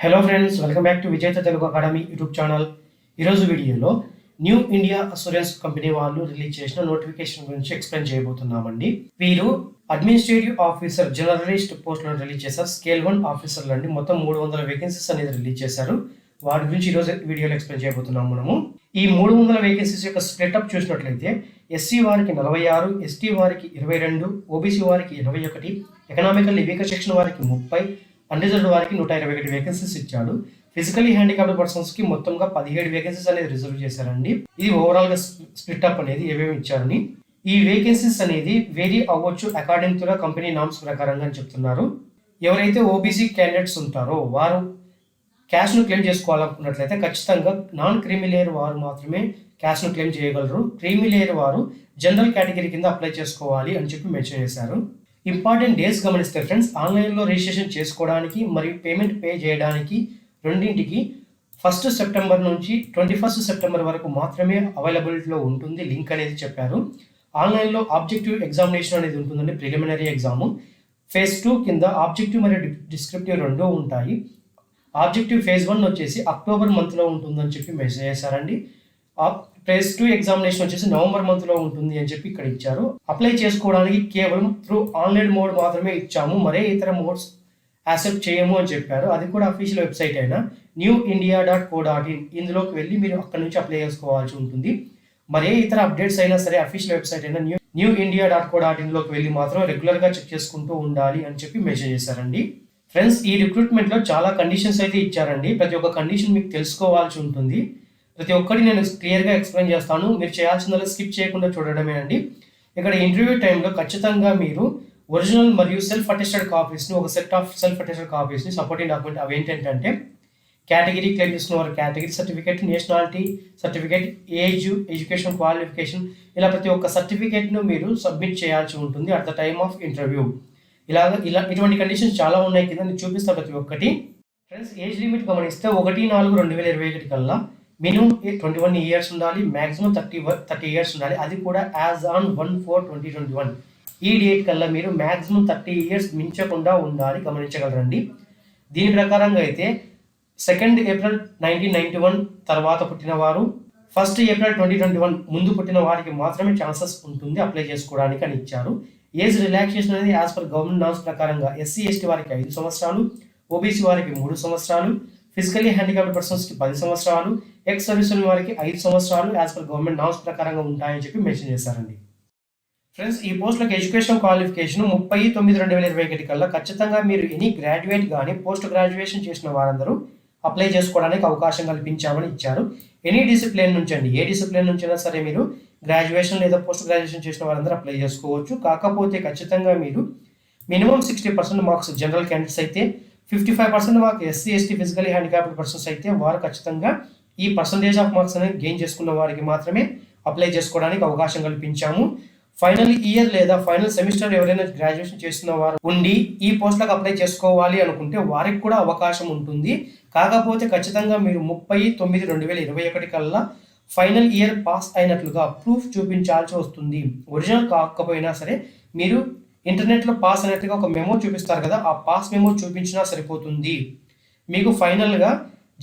Hello friends, welcome back to విజేత Telugu academy YouTube channel. ఈరోజు వీడియోలో న్యూ ఇండియా అసూరెన్స్ కంపెనీ వాళ్ళు రిలీజ్ చేసిన నోటిఫికేషన్ గురించి ఎక్స్ప్లెయిన్ చేయబోతున్నామండి. వీరు అడ్మినిస్ట్రేటివ్ ఆఫీసర్ జనరలిస్ట్ పోస్టులను రిలీజ్ చేశారు. స్కేల్ 1 ఆఫీసర్లు అండి. మొత్తం 300 వేకెన్సీస్ అనేది రిలీజ్ చేశారు. వాటి గురించి ఈరోజు వీడియోలో ఎక్స్ప్లెయిన్ చేయబోతున్నాం మనము. ఈ 300 వేకెన్సీస్ యొక్క స్ప్లిటప్ చూసినట్లయితే ఎస్సీ వారికి 46, ఎస్టీ వారికి 22, ఓబీసీ వారికి 21, ఎకనామికల్ వీకర్ సెక్షన్ వారికి 30, అన్రిజర్వ్డ్ వారికి 121 వేకెన్సీస్ ఇచ్చాడు. ఫిజికలీ హ్యాండిక్యాప్డ్ పర్సన్స్ కి మొత్తంగా 17 వేకెన్సీస్ అనేది రిజర్వ్ చేశారండి. ఇది ఓవరాల్ గా స్ప్లిట్ అప్ అనేది ఏమేమి ఇచ్చారని. ఈ వేకెన్సీస్ అనేది వేరీ అవ్వచ్చు అకార్డింగ్ టు కంపెనీ నామ్స్ ప్రకారంగా అని చెప్తున్నారు. ఎవరైతే ఓబీసీ క్యాండిడేట్స్ ఉంటారో వారు క్యాష్ ను క్లెయిమ్ చేసుకోవాలనుకున్నట్లయితే ఖచ్చితంగా నాన్ క్రీమీ లేయర్ వారు మాత్రమే క్యాష్ ను క్లెయిమ్ చేయగలరు. క్రీమీ లేయర్ వారు జనరల్ కేటగిరీ కింద అప్లై చేసుకోవాలి అని చెప్పి మెన్షన్ చేశారు. ఇంపార్టెంట్ డేస్ గమనిస్తే ఫ్రెండ్స్, ఆన్లైన్లో రిజిస్ట్రేషన్ చేసుకోవడానికి మరియు పేమెంట్ పే చేయడానికి రెండింటికి 1 సెప్టెంబర్ నుంచి 21 సెప్టెంబర్ వరకు మాత్రమే అవైలబిలిటీలో ఉంటుంది లింక్ అనేది చెప్పారు. ఆన్లైన్లో ఆబ్జెక్టివ్ ఎగ్జామినేషన్ అనేది ఉంటుందండి, ప్రిలిమినరీ ఎగ్జామ్. ఫేజ్ 2 కింద ఆబ్జెక్టివ్ మరియు డిస్క్రిప్టివ్ రెండూ ఉంటాయి. ఆబ్జెక్టివ్ ఫేజ్ 1 వచ్చేసి అక్టోబర్ మంత్లో ఉంటుందని చెప్పి మెసేజ్ చేశారండి. ఫేజ్ 2 ఎగ్జామినేషన్ వచ్చేసి నవంబర్ మంత్లో ఉంటుంది అని చెప్పి ఇక్కడ ఇచ్చారు. అప్లై చేసుకోవడానికి కేవలం త్రూ ఆన్లైన్ మోడ్ మాత్రమే ఇచ్చాము, మరే ఇతర మోడ్స్ యాక్సెప్ట్ చేయము అని చెప్పారు. అది కూడా అఫీషియల్ వెబ్సైట్ అయినా newindia.co.in ఇందులోకి వెళ్ళి మీరు అక్కడ నుంచి అప్లై చేసుకోవాల్సి ఉంటుంది. మరే ఇతర అప్డేట్స్ అయినా సరే అఫీషియల్ వెబ్సైట్ అయినా newindia.co.in లోకి వెళ్ళి మాత్రం రెగ్యులర్గా చెక్ చేసుకుంటూ ఉండాలి అని చెప్పి మెసేజ్ చేశారండి. ఫ్రెండ్స్, ఈ రిక్రూట్మెంట్లో చాలా కండిషన్స్ అయితే ఇచ్చారండి. ప్రతి ఒక్క కండిషన్ మీకు తెలుసుకోవాల్సి ఉంటుంది. ప్రతి ఒక్కటి నేను క్లియర్గా ఎక్స్ప్లెయిన్ చేస్తాను. మీరు చేయాల్సిందల్లా స్కిప్ చేయకుండా చూడడమే అండి. ఇక్కడ ఇంటర్వ్యూ టైంలో ఖచ్చితంగా మీరు ఒరిజినల్ మరియు సెల్ఫ్ అటెస్టెడ్ కాపీస్ని, ఒక సెట్ ఆఫ్ సెల్ఫ్ అటెస్టెడ్ కాపీస్ని, సపోర్టింగ్ డాక్యుమెంట్ అవి ఏంటంటే కేటగిరీ క్లెయిమ్ చేసుకున్న వారు category certificate, nationality certificate, age, education qualification, ఇలా ప్రతి ఒక్క సర్టిఫికేట్ను మీరు సబ్మిట్ చేయాల్సి ఉంటుంది at the time of interview. ఇటువంటి కండిషన్స్ చాలా ఉన్నాయి, కింద నేను చూపిస్తాను ప్రతి ఒక్కటి. ఫ్రెండ్స్, ఏజ్ లిమిట్ గమనిస్తే 1/4/2021 కల్లా మినిమం 21 ఇయర్స్ ఉండాలి, మ్యాక్సిమం 30 ఇయర్స్ ఉండాలి. అది కూడా యాజ్ ఆన్ 1/4/2021 ఈ డేట్ కల్లా మీరు మ్యాక్సిమం 30 ఇయర్స్ మించకుండా ఉండాలి, గమనించగలరండి. దీని ప్రకారంగా అయితే 2 ఏప్రిల్ 1991 తర్వాత పుట్టిన వారు, 1 ఏప్రిల్ 2021 ముందు పుట్టిన వారికి మాత్రమే ఛాన్సెస్ ఉంటుంది అప్లై చేసుకోవడానికి అని ఇచ్చారు. ఏజ్ రిలాక్సేషన్ అనేది యాజ్ పర్ గవర్నమెంట్ నామ్స్ ప్రకారంగా ఎస్సీ ఎస్టీ వారికి 5 సంవత్సరాలు, ఓబీసీ వారికి 3 సంవత్సరాలు, ఫిజికలీ హ్యాండిక్యాప్డ్ పర్సన్స్కి 10 సంవత్సరాలు, ఎక్స్ సర్వీస్ వారికి 5 సంవత్సరాలు యాజ్ పర్ గవర్నమెంట్ నామ్స్ ప్రకారంగా ఉంటాయని చెప్పి మెన్షన్ చేశారండి. ఫ్రెండ్స్, ఈ పోస్టులకు ఎడ్యుకేషన్ క్వాలిఫికేషన్ 30/9/2021 కల్లా ఖచ్చితంగా మీరు ఎనీ గ్రాడ్యుయేట్ కానీ పోస్ట్ గ్రాడ్యుయేషన్ చేసిన వారందరూ అప్లై చేసుకోవడానికి అవకాశం కల్పించామని ఇచ్చారు. ఎనీ డిసిప్లిన్ నుంచి అండి, ఏ డిసిప్లిన్ నుంచి అయినా సరే మీరు గ్రాడ్యుయేషన్ లేదా పోస్ట్ గ్రాడ్యుయేషన్ చేసిన వారందరూ అప్లై చేసుకోవచ్చు. కాకపోతే ఖచ్చితంగా మీరు మినిమం 60% మార్క్స్ జనరల్ క్యాండిడేట్స్ అయితే, 55% mark SC ST physically handicapped persons అయితే వారు ఖచ్చితంగా ఈ పర్సంటేజ్ ఆఫ్ మార్క్స్ అనేది గెయిన్ చేసుకున్న వారికి మాత్రమే అప్లై చేసుకోవడానికి అవకాశం కల్పించాము. ఫైనల్ ఇయర్ లేదా ఫైనల్ సెమిస్టర్ ఎవరైనా గ్రాడ్యుయేషన్ చేస్తున్న వారు ఉండి ఈ పోస్టులకు అప్లై చేసుకోవాలి అనుకుంటే వారికి కూడా అవకాశం ఉంటుంది. కాకపోతే ఖచ్చితంగా మీరు 30/9/2021 కల్లా ఫైనల్ ఇయర్ పాస్ అయినట్లుగా ప్రూఫ్ చూపించాల్సి వస్తుంది. ఒరిజినల్ కాకపోయినా సరే మీరు ఇంటర్నెట్లో పాస్ అయినట్టుగా ఒక మెమో చూపిస్తారు కదా, ఆ పాస్ మెమో చూపించినా సరిపోతుంది. మీకు ఫైనల్గా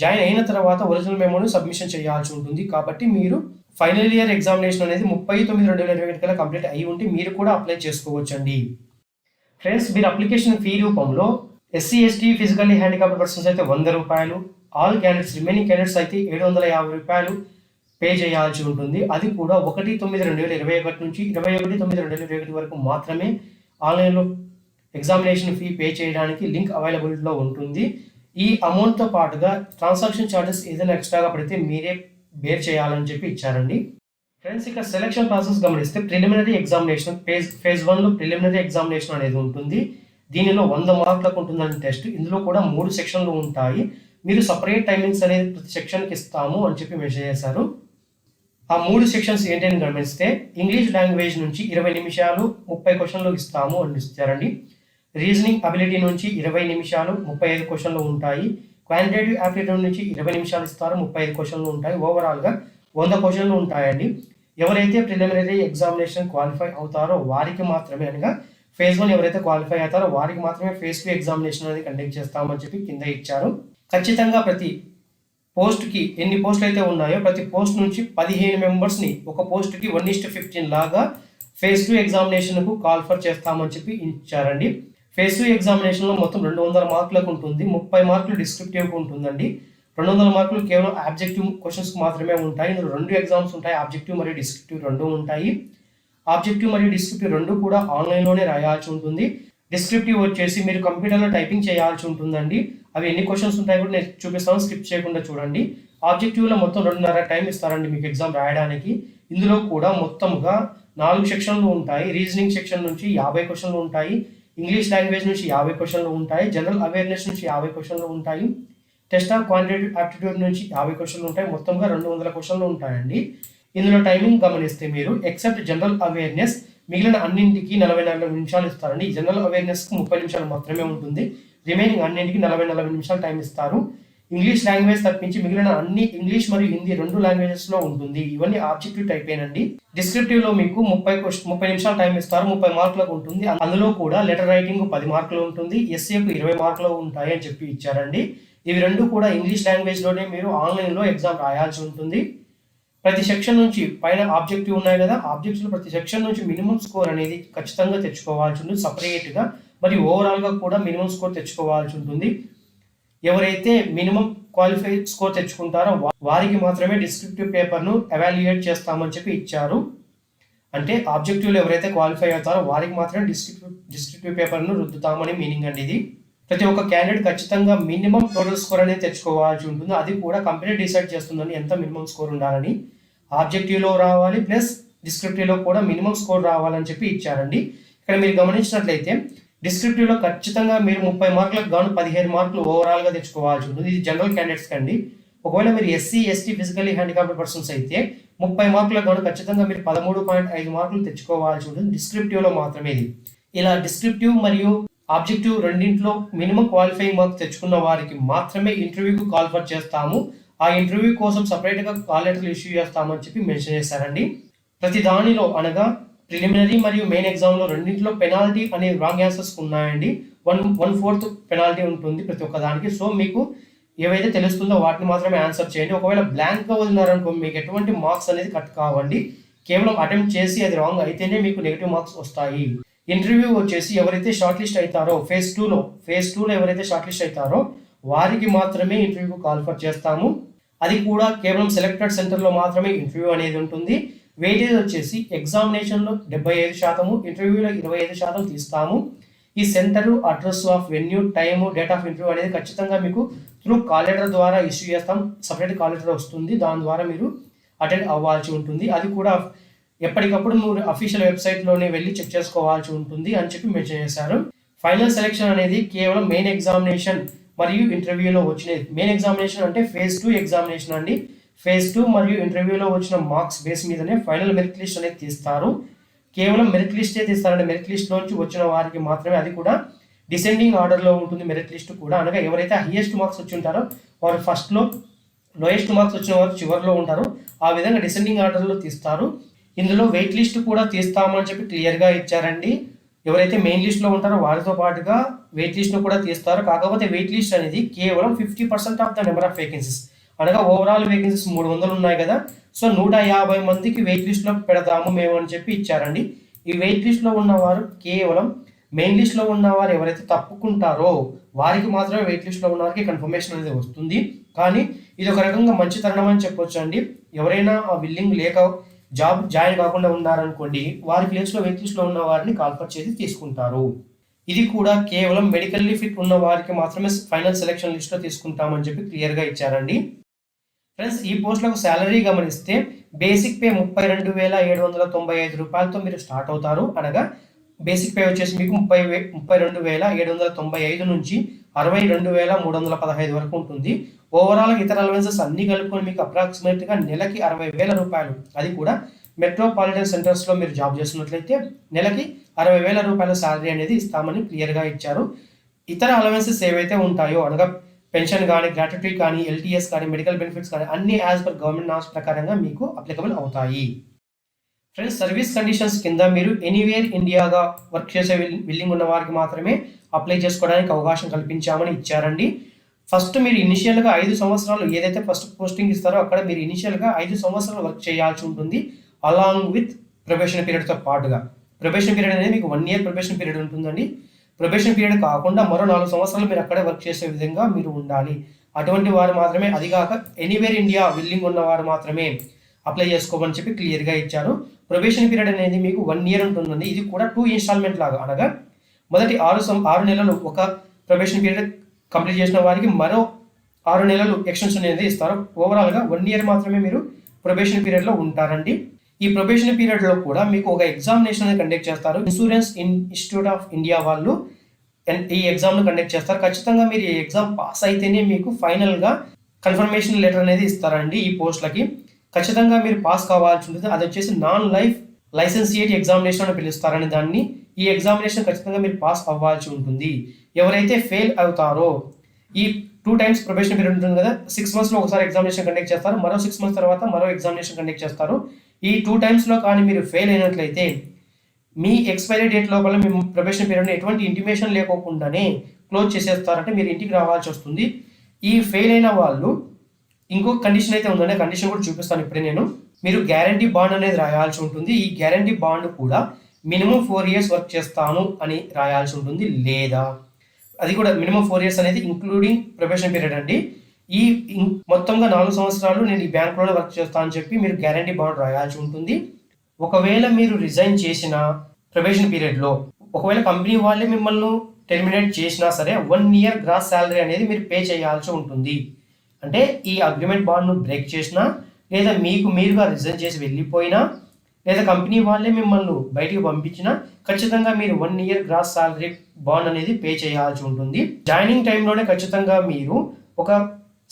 జాయిన్ అయిన తర్వాత ఒరిజినల్ మెమోని సబ్మిషన్ చేయాల్సి ఉంటుంది. కాబట్టి మీరు ఫైనల్ ఇయర్ ఎగ్జామినేషన్ అనేది 30/9/2021 కల్లా కంప్లీట్ అయ్యి ఉంటే మీరు కూడా అప్లై చేసుకోవచ్చండి. ఫ్రెండ్స్, మీరు అప్లికేషన్ ఫీ రూపంలో SC ST physically handicapped persons అయితే ₹100, ఆల్ క్యాండిడేట్స్ రిమైనింగ్ క్యాండిడేట్స్ అయితే ₹750 పే చేయాల్సి ఉంటుంది. అది కూడా 1/9/2021 నుంచి 21/9/2021 వరకు మాత్రమే ఆన్లైన్లో ఎగ్జామినేషన్ ఫీ పే చేయడానికి లింక్ అవైలబిలిటీలో ఉంటుంది. ఈ అమౌంట్తో పాటుగా ట్రాన్సాక్షన్ ఛార్జెస్ ఏదైనా ఎక్స్ట్రాగా పడితే మీరే బేర్ చేయాలని చెప్పి ఇచ్చారండి. ఫ్రెండ్స్, ఇక్కడ సెలక్షన్ ప్రాసెస్ గమనిస్తే ప్రిలిమినరీ ఎగ్జామినేషన్ ఫేజ్ 1లో ప్రిలిమినరీ ఎగ్జామినేషన్ అనేది ఉంటుంది. దీనిలో 100 మార్కులకు ఉంటుందని టెస్ట్. ఇందులో కూడా 3 సెక్షన్లు ఉంటాయి. మీరు సపరేట్ టైమింగ్స్ అనేది ప్రతి సెక్షన్కి ఇస్తాము అని చెప్పి మెసేజ్ చేశారు. ఆ 3 సెక్షన్స్ ఏంటని గమనిస్తే ఇంగ్లీష్ లాంగ్వేజ్ నుంచి 20 నిమిషాలు 30 క్వశ్చన్లు ఇస్తాము అని ఇచ్చారండి. రీజనింగ్ అబిలిటీ నుంచి 20 నిమిషాలు 35 క్వశ్చన్లు ఉంటాయి. క్వాంటిటేటివ్ యాప్టిట్యూడ్ నుంచి 20 నిమిషాలు ఇస్తారు, 35 క్వశ్చన్లు ఉంటాయి. ఓవరాల్గా 100 క్వశ్చన్లు ఉంటాయండి. ఎవరైతే ప్రిలిమినరీ ఎగ్జామినేషన్ క్వాలిఫై అవుతారో వారికి మాత్రమే, అనగా ఫేజ్ 1 ఎవరైతే క్వాలిఫై అవుతారో వారికి మాత్రమే ఫేజ్ 2 ఎగ్జామినేషన్ అనేది కండక్ట్ చేస్తామని చెప్పి కింద ఇచ్చారు. ఖచ్చితంగా ప్రతి పోస్ట్కి ఎన్ని పోస్టులు అయితే ఉన్నాయో ప్రతి పోస్ట్ నుంచి 15 మెంబర్స్ని ఒక పోస్ట్కి 1:15 లాగా ఫేజ్ 2 ఎగ్జామినేషన్కు కాల్ఫర్ చేస్తామని చెప్పి ఇచ్చారండి. ఫేజ్ 2 ఎగ్జామినేషన్లో మొత్తం 200 మార్కులకు ఉంటుంది. 30 మార్కులు డిస్క్రిప్టివ్కి ఉంటుందండి. 200 మార్కులు కేవలం ఆబ్జెక్టివ్ క్వశ్చన్స్కి మాత్రమే ఉంటాయి. ఇందులో 2 ఎగ్జామ్స్ ఉంటాయి. ఆబ్జెక్టివ్ మరియు డిస్క్రిప్టివ్ 2 ఉంటాయి. ఆబ్జెక్టివ్ మరియు డిస్క్రిప్టివ్ 2 కూడా ఆన్లైన్లోనే రాయాల్సి ఉంటుంది. డిస్క్రిప్టివ్ వచ్చేసి మీరు కంప్యూటర్లో టైపింగ్ చేయాల్సి ఉంటుందండి. అవి ఎన్ని క్వశ్చన్స్ ఉంటాయో కూడా నేను చూపిస్తాను, స్కిప్ చేయకుండా చూడండి. ఆబ్జెక్టివ్లో మొత్తం 2.5 టైం ఇస్తారండి మీకు ఎగ్జామ్ రాయడానికి. ఇందులో కూడా మొత్తంగా 4 సెక్షన్లు ఉంటాయి. రీజనింగ్ సెక్షన్ నుంచి 50 క్వశ్చన్లు ఉంటాయి. ఇంగ్లీష్ లాంగ్వేజ్ నుంచి 50 క్వశ్చన్లు ఉంటాయి. జనరల్ అవేర్నెస్ నుంచి 50 క్వశ్చన్లు ఉంటాయి. టెస్ట్ ఆఫ్ క్వాంటిటేటివ్ ఆప్టిట్యూడ్ నుంచి 50 క్వశ్చన్లు ఉంటాయి. మొత్తంగా 200 క్వశ్చన్లు ఉంటాయండి. ఇందులో టైమింగ్ గమనిస్తే మీరు ఎక్సెప్ట్ జనరల్ అవేర్నెస్ మిగిలిన అన్నింటికి 44 నిమిషాలు ఇస్తారండి. జనరల్ అవేర్నెస్కి 30 నిమిషాలు మాత్రమే ఉంటుంది. రిమైనింగ్ అన్నింటికి 40 నిమిషాలు టైం ఇస్తారు. ఇంగ్లీష్ లాంగ్వేజ్ తప్పించి మిగిలిన అన్ని ఇంగ్లీష్ మరియు హిందీ 2 లాంగ్వేజెస్లో ఉంటుంది. ఇవన్నీ ఆబ్జెక్టివ్ టైపేనండి. డిస్క్రిప్టివ్లో మీకు 30 నిమిషాలు టైం ఇస్తారు. 30 మార్కులకు ఉంటుంది. అందులో కూడా లెటర్ రైటింగ్ 10 మార్కులు ఉంటుంది. ఎస్ఏకు 20 మార్కులు ఉంటాయి అని చెప్పి ఇచ్చారండి. ఇవి 2 కూడా ఇంగ్లీష్ లాంగ్వేజ్లోనే మీరు ఆన్లైన్లో ఎగ్జామ్ రాయాల్సి ఉంటుంది. ప్రతి సెక్షన్ నుంచి పైన ఆబ్జెక్టివ్ ఉన్నాయి కదా, ఆబ్జెక్టివ్ ప్రతి సెక్షన్ నుంచి మినిమం స్కోర్ అనేది ఖచ్చితంగా తెచ్చుకోవాల్సి ఉంటుంది సపరేట్గా. మరియు ఓవరాల్గా కూడా మినిమం స్కోర్ తెచ్చుకోవాల్సి ఉంటుంది. ఎవరైతే మినిమం క్వాలిఫై స్కోర్ తెచ్చుకుంటారో వారికి మాత్రమే డిస్క్రిప్టివ్ పేపర్ను ఎవాల్యుయేట్ చేస్తామని చెప్పి ఇచ్చారు. అంటే ఆబ్జెక్టివ్లో ఎవరైతే క్వాలిఫై అవుతారో వారికి మాత్రమే డిస్క్రిప్టివ్ పేపర్ను రుద్దుతామని మీనింగ్ అండి ఇది. ప్రతి ఒక్క క్యాండిడేట్ ఖచ్చితంగా మినిమం టోటల్ స్కోర్ అనేది తెచ్చుకోవాల్సి ఉంటుంది. అది కూడా కంపెనీ డిసైడ్ చేస్తుందని ఎంత మినిమం స్కోర్ ఉండాలని. ఆబ్జెక్టివ్లో రావాలి ప్లస్ డిస్క్రిప్టివ్లో కూడా మినిమం స్కోర్ రావాలని చెప్పి ఇచ్చారండి. ఇక్కడ మీరు గమనించినట్లయితే డిస్క్రిప్టివ్లో ఖచ్చితంగా మీరు 30 మార్కులకు గాను 15 మార్కులు ఓవరాల్గా తెచ్చుకోవాల్సి ఉంటుంది. ఇది జనరల్ క్యాండిడేట్స్ కండి. ఒకవేళ మీరు SC ST physically handicapped persons అయితే 30 మార్కులకు గాను ఖచ్చితంగా మీరు 13.5 మార్కులు తెచ్చుకోవాల్సి ఉంటుంది. డిస్క్రిప్టివ్లో మాత్రమే ఇది. ఇలా డిస్క్రిప్టివ్ మరియు ఆబ్జెక్టివ్ రెండింటిలో మినిమం క్వాలిఫైయింగ్ మార్క్స్ తెచ్చుకున్న వారికి మాత్రమే ఇంటర్వ్యూకు కాల్ఫర్ చేస్తాము. ఆ ఇంటర్వ్యూ కోసం సపరేట్గా కాల్ లెటర్లు ఇష్యూ చేస్తామని చెప్పి మెన్షన్ చేశారండి. ప్రతి దానిలో అనగా ప్రిలిమినరీ మరియు మెయిన్ ఎగ్జామ్లో రెండింటిలో పెనాల్టీ అనే రాంగ్ ఆన్సర్స్ ఉన్నాయండి. 1/4 పెనాల్టీ ఉంటుంది ప్రతి ఒక్క దానికి. సో మీకు ఏవైతే తెలుస్తుందో వాటిని మాత్రమే ఆన్సర్ చేయండి. ఒకవేళ బ్లాంక్గా వదిలినారనుకో మీకు ఎటువంటి మార్క్స్ అనేది కట్ కావండి. కేవలం అటెంప్ట్ చేసి అది రాంగ్ అయితేనే మీకు నెగిటివ్ మార్క్స్ వస్తాయి. ఇంటర్వ్యూ వచ్చేసి ఎవరైతే షార్ట్ లిస్ట్ అవుతారో ఫేజ్ టూలో ఎవరైతే షార్ట్ లిస్ట్ అవుతారో వారికి మాత్రమే ఇంటర్వ్యూకు కాల్ఫర్ చేస్తాము. అది కూడా కేవలం సెలెక్టెడ్ సెంటర్లో మాత్రమే ఇంటర్వ్యూ అనేది ఉంటుంది. వెయిటేజ్ వచ్చేసి ఎగ్జామినేషన్లో 75%, ఇంటర్వ్యూలో 25% తీస్తాము. ఈ centre, address of venue, time, date of interview అనేది ఖచ్చితంగా మీకు త్రూ కాల్ లెటర్ ద్వారా ఇష్యూ చేస్తాం. సపరేట్ కాల్ లెటర్ వస్తుంది, దాని ద్వారా మీరు అటెండ్ అవ్వాల్సి ఉంటుంది. అది కూడా ఎప్పటికప్పుడు మీరు అఫీషియల్ వెబ్సైట్లోనే వెళ్ళి చెక్ చేసుకోవాల్సి ఉంటుంది అని చెప్పి మెన్షన్ చేశారు. ఫైనల్ సెలెక్షన్ అనేది కేవలం మెయిన్ ఎగ్జామినేషన్ మరియు ఇంటర్వ్యూలో వచ్చినది. మెయిన్ ఎగ్జామినేషన్ అంటే ఫేజ్ 2 ఎగ్జామినేషన్ అండి. ఫేజ్ 2 మరియు ఇంటర్వ్యూలో వచ్చిన మార్క్స్ బేస్ మీదనే ఫైనల్ మెరిట్ లిస్ట్ అనేది తీస్తారు. కేవలం మెరిట్ లిస్టే తీస్తారంటే మెరిట్ లిస్ట్లోంచి వచ్చిన వారికి మాత్రమే, అది కూడా డిసెండింగ్ ఆర్డర్లో ఉంటుంది మెరిట్ లిస్ట్ కూడా. అనగా ఎవరైతే హైయెస్ట్ మార్క్స్ వచ్చి ఉంటారో వారు ఫస్ట్లో, లోయెస్ట్ మార్క్స్ వచ్చిన వారు చివరిలో ఉంటారు. ఆ విధంగా డిసెండింగ్ ఆర్డర్లో తీస్తారు. ఇందులో వెయిట్ లిస్ట్ కూడా తీస్తామని చెప్పి క్లియర్గా ఇచ్చారండి. ఎవరైతే మెయిన్ లిస్ట్లో ఉంటారో వారితో పాటుగా వెయిట్ లిస్ట్ను కూడా తీస్తారు. కాకపోతే వెయిట్ లిస్ట్ అనేది కేవలం 50% of the number of vacancies. అనగా ఓవరాల్ వేకెన్సీస్ 300 ఉన్నాయి కదా, సో 150 మందికి వెయిట్ లిస్ట్లో పెడతాము మేము అని చెప్పి ఇచ్చారండి. ఈ వెయిట్ లిస్ట్లో ఉన్నవారు కేవలం మెయిన్ లిస్ట్లో ఉన్నవారు ఎవరైతే తప్పుకుంటారో వారికి మాత్రమే వెయిట్ లిస్ట్లో ఉన్న వారికి కన్ఫర్మేషన్ అనేది వస్తుంది. కానీ ఇది ఒక రకంగా మంచి తరుణం అని చెప్పొచ్చు అండి. ఎవరైనా ఆ విల్లింగ్ లేక జాబ్ జాయిన్ కాకుండా ఉన్నారనుకోండి, వారి ప్లేస్లో వెయిట్ లిస్ట్లో ఉన్న వారిని కాల్ఫర్ చేసి తీసుకుంటారు. ఇది కూడా కేవలం మెడికల్లీ ఫిట్ ఉన్న వారికి మాత్రమే ఫైనల్ సెలెక్షన్ లిస్ట్లో తీసుకుంటామని చెప్పి క్లియర్గా ఇచ్చారండి. ఫ్రెండ్స్, ఈ పోస్టులకు శాలరీ గమనిస్తే బేసిక్ పే 32,795 రూపాయలతో మీరు స్టార్ట్ అవుతారు. అనగా బేసిక్ పే వచ్చేసి మీకు 32,795 నుంచి 62,315 వరకు ఉంటుంది. ఓవరాల్ ఇతర అలవెన్సెస్ అన్ని కలుపుకొని మీకు అప్రాక్సిమేట్గా నెలకి 60,000 రూపాయలు, అది కూడా మెట్రోపాలిటన్ సెంటర్స్లో మీరు జాబ్ చేస్తున్నట్లయితే నెలకి 60,000 రూపాయల శాలరీ అనేది ఇస్తామని క్లియర్గా ఇచ్చారు. ఇతర అలవెన్సెస్ ఏవైతే ఉంటాయో అనగా పెన్షన్ కానీ, గ్రాట్యుటీ కానీ, ఎల్టీఎస్ కానీ, మెడికల్ బెనిఫిట్స్ కానీ అన్ని యాజ్ పర్ గవర్నమెంట్ నామ్స్ ప్రకారంగా మీకు అప్లికబుల్ అవుతాయి. ఫ్రెండ్స్, సర్వీస్ కండిషన్స్ కింద మీరు ఎనీవేర్ ఇండియాగా వర్క్ చేసే విల్లింగ్ ఉన్న వారికి మాత్రమే అప్లై చేసుకోవడానికి అవకాశం కల్పించామని ఇచ్చారండి. ఫస్ట్ మీరు ఇనిషియల్గా 5 సంవత్సరాలు ఏదైతే ఫస్ట్ పోస్టింగ్ ఇస్తారో అక్కడ మీరు ఇనిషియల్గా 5 సంవత్సరాలు వర్క్ చేయాల్సి ఉంటుంది, అలాంగ్ విత్ ప్రొబేషన్ పీరియడ్తో పాటుగా. ప్రొబేషన్ పీరియడ్ అనేది మీకు 1 ఇయర్ ప్రొబేషన్ పీరియడ్ ఉంటుందండి. ప్రొబేషన్ పీరియడ్ కాకుండా మరో 4 సంవత్సరాలు మీరు అక్కడే వర్క్ చేసే విధంగా మీరు ఉండాలి. అటువంటి వారు మాత్రమే, అదిగాక ఎనీవేర్ ఇండియా విల్లింగ్ ఉన్నవారు మాత్రమే అప్లై చేసుకోమని చెప్పి క్లియర్గా ఇచ్చారు. ప్రొబేషన్ పీరియడ్ అనేది మీకు 1 ఇయర్ ఉంటుందండి. ఇది కూడా 2 ఇన్స్టాల్మెంట్ లాగా, అనగా మొదటి 6 నెలలు ఒక ప్రొబేషన్ పీరియడ్ కంప్లీట్ చేసిన వారికి మరో 6 నెలలు ఎక్స్టెన్షన్ అనేది ఇస్తారు. ఓవరాల్గా 1 ఇయర్ మాత్రమే మీరు ప్రొబేషన్ పీరియడ్లో ఉంటారండి. ఈ ప్రొబేషన్ పీరియడ్లో కూడా మీకు ఒక ఎగ్జామినేషన్ అనేది కండక్ట్ చేస్తారు. ఇన్సూరెన్స్ ఇన్స్టిట్యూట్ ఆఫ్ ఇండియా వాళ్ళు ఈ ఎగ్జామ్ను కండక్ట్ చేస్తారు. ఖచ్చితంగా మీరు ఈ ఎగ్జామ్ పాస్ అయితేనే మీకు ఫైనల్గా కన్ఫర్మేషన్ లెటర్ అనేది ఇస్తారండి ఈ పోస్టులకి. ఖచ్చితంగా మీరు పాస్ కావాల్సి ఉంటుంది. అది వచ్చేసి నాన్ లైఫ్ లైసెన్సియేట్ ఎగ్జామినేషన్ అని పిలుస్తారని దాన్ని. ఈ ఎగ్జామినేషన్ ఖచ్చితంగా మీరు పాస్ అవ్వాల్సి ఉంటుంది. ఎవరైతే ఫెయిల్ అవుతారో, ఈ 2 టైమ్స్ ప్రొబేషన్ పీరియడ్ ఉంటుంది కదా, 6 మంత్స్లో ఒకసారి ఎగ్జామినేషన్ కండక్ట్ చేస్తారు, మరో 6 మంత్స్ తర్వాత మరో ఎగ్జామినేషన్ కండక్ట్ చేస్తారు. ఈ 2 టైమ్స్లో కానీ మీరు ఫెయిల్ అయినట్లయితే మీ ఎక్స్పైరీ డేట్ లోపల మీ ప్రొబేషన్ పీరియడ్ని ఎటువంటి ఇంటిమేషన్ లేకోకుండానే క్లోజ్ చేసేస్తారంటే మీరు ఇంటికి రావాల్సి వస్తుంది. ఈ ఫెయిల్ అయిన వాళ్ళు ఇంకొక కండిషన్ అయితే ఉందండి, కండిషన్ కూడా చూపిస్తాను ఇప్పుడే నేను. మీరు గ్యారంటీ బాండ్ అనేది రాయాల్సి ఉంటుంది. ఈ గ్యారంటీ బాండ్ కూడా మినిమం 4 ఇయర్స్ వర్క్ చేస్తాను అని రాయాల్సి ఉంటుంది, లేదా అది కూడా మినిమం 4 ఇయర్స్ అనేది ఇంక్లూడింగ్ ప్రొబేషన్ పీరియడ్ అండి. ఈ మొత్తంగా 4 సంవత్సరాలు నేను ఈ బ్యాంకులోనే వర్క్ చేస్తాను అని చెప్పి మీరు గ్యారంటీ బాండ్ రాయాల్సి ఉంటుంది. ఒకవేళ మీరు రిజైన్ చేసిన ప్రొబేషన్ పీరియడ్లో ఒకవేళ కంపెనీ వాళ్ళే మిమ్మల్ని టెర్మినేట్ చేసినా సరే 1 ఇయర్ గ్రాస్ శాలరీ అనేది మీరు పే చేయాల్సి ఉంటుంది. అంటే ఈ అగ్రిమెంట్ బాండ్ను బ్రేక్ చేసినా, లేదా మీకు మీరుగా రిజైన్ చేసి వెళ్ళిపోయినా, లేదా కంపెనీ వాళ్ళే మిమ్మల్ని బయటికి పంపించినా ఖచ్చితంగా మీరు 1 ఇయర్ గ్రాస్ శాలరీ బాండ్ అనేది పే చేయాల్సి ఉంటుంది. జాయినింగ్ టైంలోనే ఖచ్చితంగా మీరు ఒక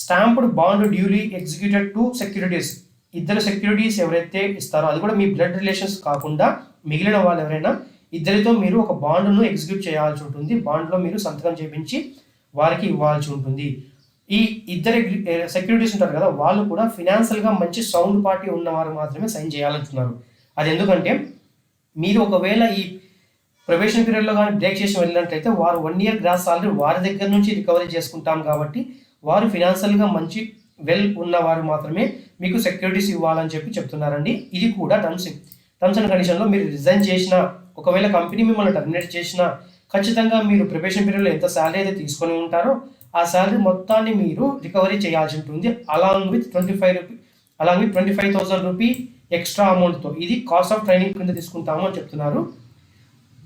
stamped bond duly executed to securities, 2 securities ఎవరైతే ఇస్తారో, అది కూడా మీ బ్లడ్ రిలేషన్స్ కాకుండా మిగిలిన వాళ్ళు ఎవరైనా 2 మీరు ఒక బాండ్ను ఎగ్జిక్యూట్ చేయాల్సి ఉంటుంది. బాండ్లో మీరు సంతకం చేయించి వారికి ఇవ్వాల్సి ఉంటుంది. ఈ 2 సెక్యూరిటీస్ ఉంటారు కదా, వాళ్ళు కూడా ఫినాన్షియల్గా మంచి సౌండ్ పార్టీ ఉన్నవారు మాత్రమే సైన్ చేయాలంటున్నారు. అది ఎందుకంటే మీరు ఒకవేళ ఈ ప్రొబేషన్ పీరియడ్లో కానీ బ్రేక్ చేసి వెళ్ళినట్లయితే వారు 1 ఇయర్ గ్రాస్ సాలరీ వారి దగ్గర నుంచి రికవరీ చేసుకుంటాం కాబట్టి వారు ఫినాన్షియల్గా మంచి వెల్ ఉన్నవారు మాత్రమే మీకు సెక్యూరిటీస్ ఇవ్వాలని చెప్పి చెప్తున్నారండి. ఇది కూడా టర్మ్స్ అండ్ కండిషన్లో మీరు రిజైన్ చేసినా, ఒకవేళ కంపెనీ మిమ్మల్ని టర్మినేట్ చేసినా ఖచ్చితంగా మీరు ప్రొబేషన్ పీరియడ్లో ఎంత శాలరీ అయితే తీసుకొని ఉంటారో ఆ శాలరీ మొత్తాన్ని మీరు రికవరీ చేయాల్సి ఉంటుంది, అలాంగ్ విత్ 25,000 రూపీ ఎక్స్ట్రా అమౌంట్తో. ఇది కాస్ట్ ఆఫ్ ట్రైనింగ్ కింద తీసుకుంటాము అని చెప్తున్నారు.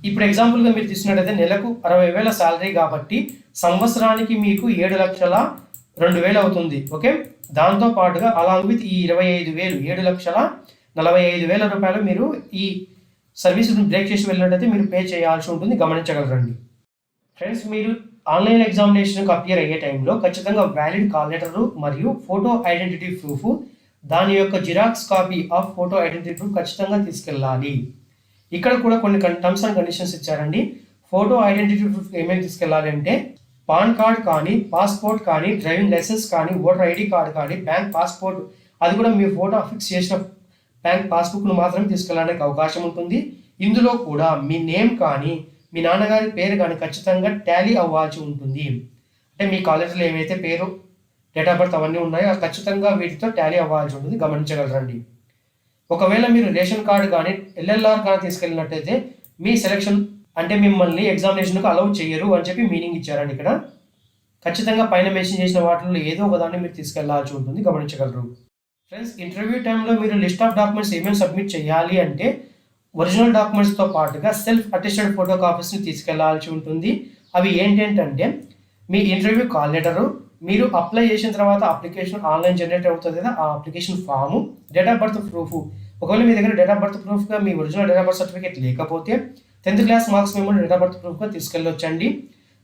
ఇప్పుడు ఎగ్జాంపుల్గా మీరు తీసుకున్నట్టయితే నెలకు 60,000 శాలరీ కాబట్టి సంవత్సరానికి మీకు 7,02,000 అవుతుంది. ఓకే, దాంతో పాటుగా అలాంగ్ విత్ ఈ 25,000 7,45,000 రూపాయలు మీరు ఈ సర్వీస్ బ్రేక్ చేసి వెళ్ళినట్టయితే మీరు పే చేయాల్సి ఉంటుంది, గమనించగలరండి. ఫ్రెండ్స్, మీరు ఆన్లైన్ ఎగ్జామినేషన్కి అపియర్ అయ్యే టైంలో ఖచ్చితంగా వ్యాలిడ్ కాల్ లెటరు మరియు ఫోటో ఐడెంటిటీ ప్రూఫ్, దాని యొక్క xerox copy of photo identity proof ఖచ్చితంగా తీసుకెళ్ళాలి. ఇక్కడ కూడా కొన్ని టర్మ్స్ అండ్ కండిషన్స్ ఇచ్చారండి. ఫోటో ఐడెంటిటీ ప్రూఫ్ ఏమేమి తీసుకెళ్ళాలి అంటే పాన్ కార్డ్ కానీ, పాస్పోర్ట్ కానీ, డ్రైవింగ్ లైసెన్స్ కానీ, ఓటర్ ఐడి కార్డు కానీ, బ్యాంక్ పాస్పోర్ట్, అది కూడా మీ ఫోటో ఫిక్స్ చేసిన బ్యాంక్ పాస్బుక్ను మాత్రమే తీసుకెళ్ళడానికి అవకాశం ఉంటుంది. ఇందులో కూడా మీ నేమ్ కానీ, మీ నాన్నగారి పేరు కానీ ఖచ్చితంగా టాలీ అవ్వాల్సి ఉంటుంది. అంటే మీ కాలేజీలో ఏమైతే పేరు, డేట్ ఆఫ్ బర్త్ అవన్నీ ఉన్నాయో ఖచ్చితంగా వీటితో టాలీ అవ్వాల్సి ఉంటుంది, గమనించగలరండి. ఒకవేళ మీరు రేషన్ కార్డు కానీ, LLR కానీ తీసుకెళ్ళినట్టయితే మీ సెలక్షన్ అంటే మిమ్మల్ని ఎగ్జామినేషన్కు అలౌ చేయరు అని చెప్పి మీనింగ్ ఇచ్చారండి. ఇక్కడ ఖచ్చితంగా పైన మెన్షన్ చేసిన వాటిలో ఏదో ఒక దాన్ని మీరు తీసుకెళ్లాల్సి ఉంటుంది, గమనించగలరు. ఫ్రెండ్స్, ఇంటర్వ్యూ టైంలో మీరు లిస్ట్ ఆఫ్ డాక్యుమెంట్స్ ఏమేమి సబ్మిట్ చేయాలి అంటే ఒరిజినల్ డాక్యుమెంట్స్తో పాటుగా సెల్ఫ్ అటెస్టెడ్ ఫోటో కాపీస్ని తీసుకెళ్లాల్సి ఉంటుంది. అవి ఏంటంటే మీ ఇంటర్వ్యూ కాల్ లెటరు, మీరు అప్లై చేసిన తర్వాత అప్లికేషన్ ఆన్లైన్ జనరేట్ అవుతుంది కదా, ఆ application form, date of birth proof. ఒకవేళ మీ దగ్గర డేట్ ఆఫ్ బర్త్ ప్రూఫ్గా మీ original date of birth certificate లేకపోతే 10th class marks memo date of birth ప్రూఫ్గా తీసుకెళ్ళొచ్చండి.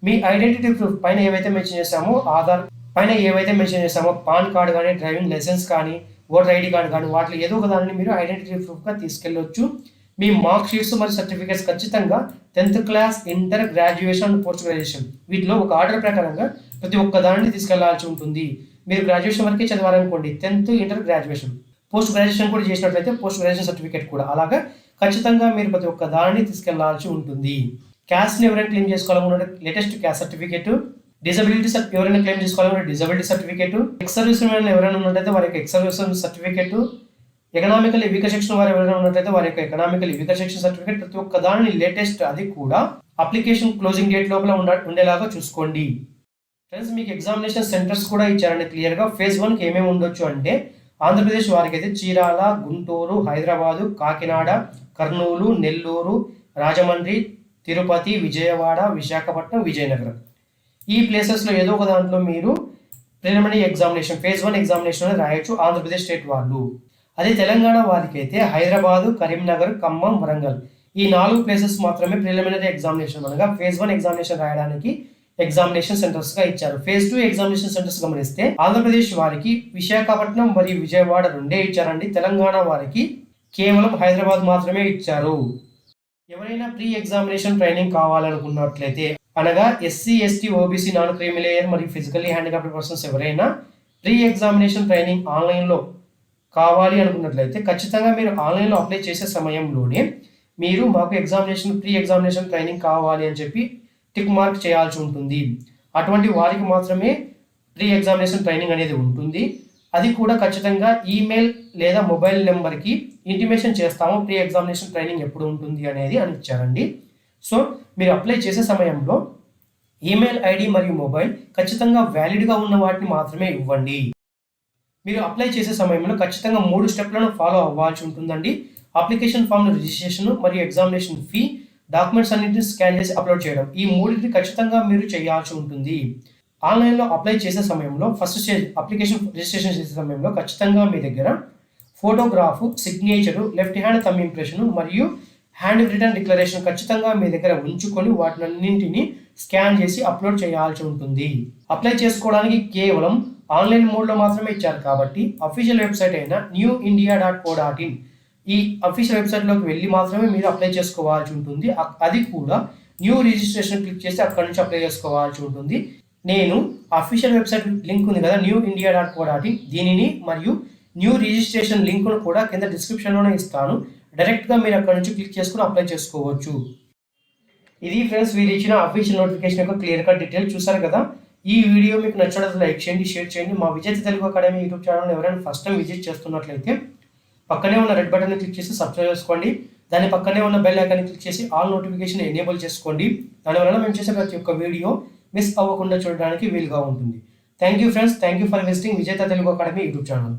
మీ ఐడెంటిటీ ప్రూఫ్ పైన ఏవైతే మెన్షన్ చేసామో, ఆధార్ పైన ఏవైతే మెన్షన్ చేసామో, పాన్ కార్డు కానీ, డ్రైవింగ్ లైసెన్స్ కానీ, ఓటర్ ఐడి కార్డు కానీ, వాటిలో ఏదో ఒక దానిని మీరు ఐడెంటిటీ ప్రూఫ్గా తీసుకెళ్ళొచ్చు. మీ మార్క్ షీట్స్ మరియు సర్టిఫికేట్స్ ఖచ్చితంగా 10th class, inter, graduation, post graduation, వీటిలో ఒక ఆర్డర్ ప్రకారంగా ప్రతి ఒక్క దానిని తీసుకెళ్లాల్సి ఉంటుంది. మీరు గ్రాడ్యుయేషన్ వరకే చదివారనుకోండి, 10th, inter, graduation, post graduation కూడా చేసినట్లయితే పోస్ట్ గ్రాడ్యుయేషన్ సర్టిఫికేట్ కూడా, అలాగా ఖచ్చితంగా మీరు ప్రతి ఒక్క దానిని తీసుకెళ్లాల్సి ఉంటుంది. క్యాస్ట్ని ఎవరైనా క్లెయిమ్ చేసుకోవాలనుకుంటే లేటెస్ట్ క్యాస్ట్ సర్టిఫికేట్, డిజబిలిటీ ఎవరైనా క్లెయిమ్ చేసుకోవాలంటే డిజబిలిటీ సర్టిఫికేట్, ఎక్స్ సర్వీస్ ఎవరైనా ఉన్నట్టయితే వారి యొక్క ex service certificate, economical weaker section వారు ఎవరైనా ఉన్నట్టయితే వారి యొక్క ఎకనామికల్ వీకర్ సెక్షన్ సర్టిఫికేట్, ప్రతి ఒక్క దాని లేటెస్ట్ అది కూడా అప్లికేషన్ క్లోజింగ్ డేట్ లోపల ఉండేలాగా చూసుకోండి. ఫ్రెండ్స్, మీకు ఎగ్జామినేషన్ సెంటర్స్ కూడా ఇచ్చారండి క్లియర్గా. ఫేజ్ 1కి ఏమేమి ఉండొచ్చు అంటే ఆంధ్రప్రదేశ్ వారికి అయితే చీరాల, గుంటూరు, హైదరాబాదు, కాకినాడ, కర్నూలు, నెల్లూరు, రాజమండ్రి, తిరుపతి, విజయవాడ, విశాఖపట్నం, విజయనగరం. ఈ ప్లేసెస్లో ఏదో ఒక దాంట్లో మీరు ప్రిలిమినరీ ఎగ్జామినేషన్ ఫేజ్ 1 ఎగ్జామినేషన్ అనేది రాయొచ్చు ఆంధ్రప్రదేశ్ స్టేట్ వాళ్ళు. అదే తెలంగాణ వారికి అయితే హైదరాబాదు, కరీంనగర్, ఖమ్మం, వరంగల్ ఈ 4 ప్లేసెస్ మాత్రమే ప్రిలిమినరీ ఎగ్జామినేషన్ అనగా ఫేజ్ 1 ఎగ్జామినేషన్ రాయడానికి ఎగ్జామినేషన్ సెంటర్స్ గా ఇచ్చారు. ఫేజ్ 2 ఎగ్జామినేషన్ సెంటర్స్ గమనిస్తే ఆంధ్రప్రదేశ్ వారికి విశాఖపట్నం మరియు విజయవాడ 2 ఇచ్చారండి. తెలంగాణ వారికి కేవలం హైదరాబాద్ మాత్రమే ఇచ్చారు. ఎవరైనా ప్రీ ఎగ్జామినేషన్ ట్రైనింగ్ కావాలనుకున్నట్లయితే అనగా SC, ST, OBC, non creamy layer మరియు ఫిజికల్లీ హ్యాండిక్యాప్డ్ పర్సన్స్ ఎవరైనా ప్రీ ఎగ్జామినేషన్ ట్రైనింగ్ ఆన్లైన్లో కావాలి అనుకున్నట్లయితే ఖచ్చితంగా మీరు ఆన్లైన్లో అప్లై చేసే సమయంలోనే మీరు మాకు ప్రీ ఎగ్జామినేషన్ ట్రైనింగ్ కావాలి అని చెప్పి టిక్ మార్క్ చేయాల్సి ఉంటుంది. అటువంటి వారికి మాత్రమే ప్రీ ఎగ్జామినేషన్ ట్రైనింగ్ అనేది ఉంటుంది. అది కూడా ఖచ్చితంగా ఈమెయిల్ లేదా మొబైల్ నెంబర్కి ఇంటిమేషన్ చేస్తాము ప్రీ ఎగ్జామినేషన్ ట్రైనింగ్ ఎప్పుడు ఉంటుంది అనేది అని ఇచ్చారండి. సో మీరు అప్లై చేసే సమయంలో ఈమెయిల్ ఐడి మరియు మొబైల్ ఖచ్చితంగా వ్యాలిడ్గా ఉన్న వాటిని మాత్రమే ఇవ్వండి. మీరు అప్లై చేసే సమయంలో ఖచ్చితంగా 3 స్టెప్లను ఫాలో అవ్వాల్సి ఉంటుందండి. అప్లికేషన్ ఫామ్ రిజిస్ట్రేషన్ మరియు ఎగ్జామినేషన్ ఫీ, డాక్యుమెంట్స్ అన్నింటిని స్కాన్ చేసి అప్లోడ్ చేయడం, ఈ 3 ఖచ్చితంగా మీరు చేయాల్సి ఉంటుంది. ఆన్లైన్లో అప్లై చేసే సమయంలో ఫస్ట్ స్టేజ్ అప్లికేషన్ రిజిస్ట్రేషన్ చేసే సమయంలో ఖచ్చితంగా మీ దగ్గర photograph, signature, left hand thumb impression మరియు హ్యాండ్ రిటర్న్ డిక్లరేషన్ ఖచ్చితంగా మీ దగ్గర ఉంచుకొని వాటినన్నింటినీ స్కాన్ చేసి అప్లోడ్ చేయాల్సి ఉంటుంది. అప్లై చేసుకోవడానికి కేవలం ఆన్లైన్ మోడ్లో మాత్రమే ఇచ్చారు కాబట్టి అఫీషియల్ వెబ్సైట్ అయిన newindia.co.in ఈ అఫీషియల్ వెబ్సైట్లోకి వెళ్ళి మాత్రమే మీరు అప్లై చేసుకోవాల్సి ఉంటుంది. అది కూడా న్యూ రిజిస్ట్రేషన్ క్లిక్ చేసి అక్కడ నుంచి అప్లై చేసుకోవాల్సి ఉంటుంది. నేను అఫీషియల్ వెబ్సైట్ లింక్ ఉంది కదా newindia.co.in దీనిని మరియు న్యూ రిజిస్ట్రేషన్ లింక్ను కూడా కింద డిస్క్రిప్షన్లోనే ఇస్తాను. డైరెక్ట్గా మీరు అక్కడ నుంచి క్లిక్ చేసుకుని అప్లై చేసుకోవచ్చు. ఇది ఫ్రెండ్స్ వీరు ఇచ్చిన అఫీషియల్ నోటిఫికేషన్ యొక్క క్లియర్ కట్ డీటెయిల్ చూసారు కదా. ఈ వీడియో మీకు నచ్చినట్లయితే లైక్ చేయండి, షేర్ చేయండి. మా విజేత తెలుగు అకాడమీ యూట్యూబ్ ఛానల్ ఎవరైనా ఫస్ట్ టైం విజిట్ చేస్తున్నట్లయితే పక్కనే ఉన్న రెడ్ బటన్ని క్లిక్ చేసి సబ్స్క్రైబ్ చేసుకోండి. దాని పక్కనే ఉన్న బెల్ ఐకాన్ని క్లిక్ చేసి ఆల్ నోటిఫికేషన్ ఎనేబుల్ చేసుకోండి. దానివల్ల మేము చేసే ప్రతి ఒక్క వీడియో మిస్ అవ్వకుండా చూడడానికి వీలుగా ఉంటుంది. Thank you friends, thank you for visiting విజేత తెలుగు అకాడమీ యూట్యూబ్ ఛానల్.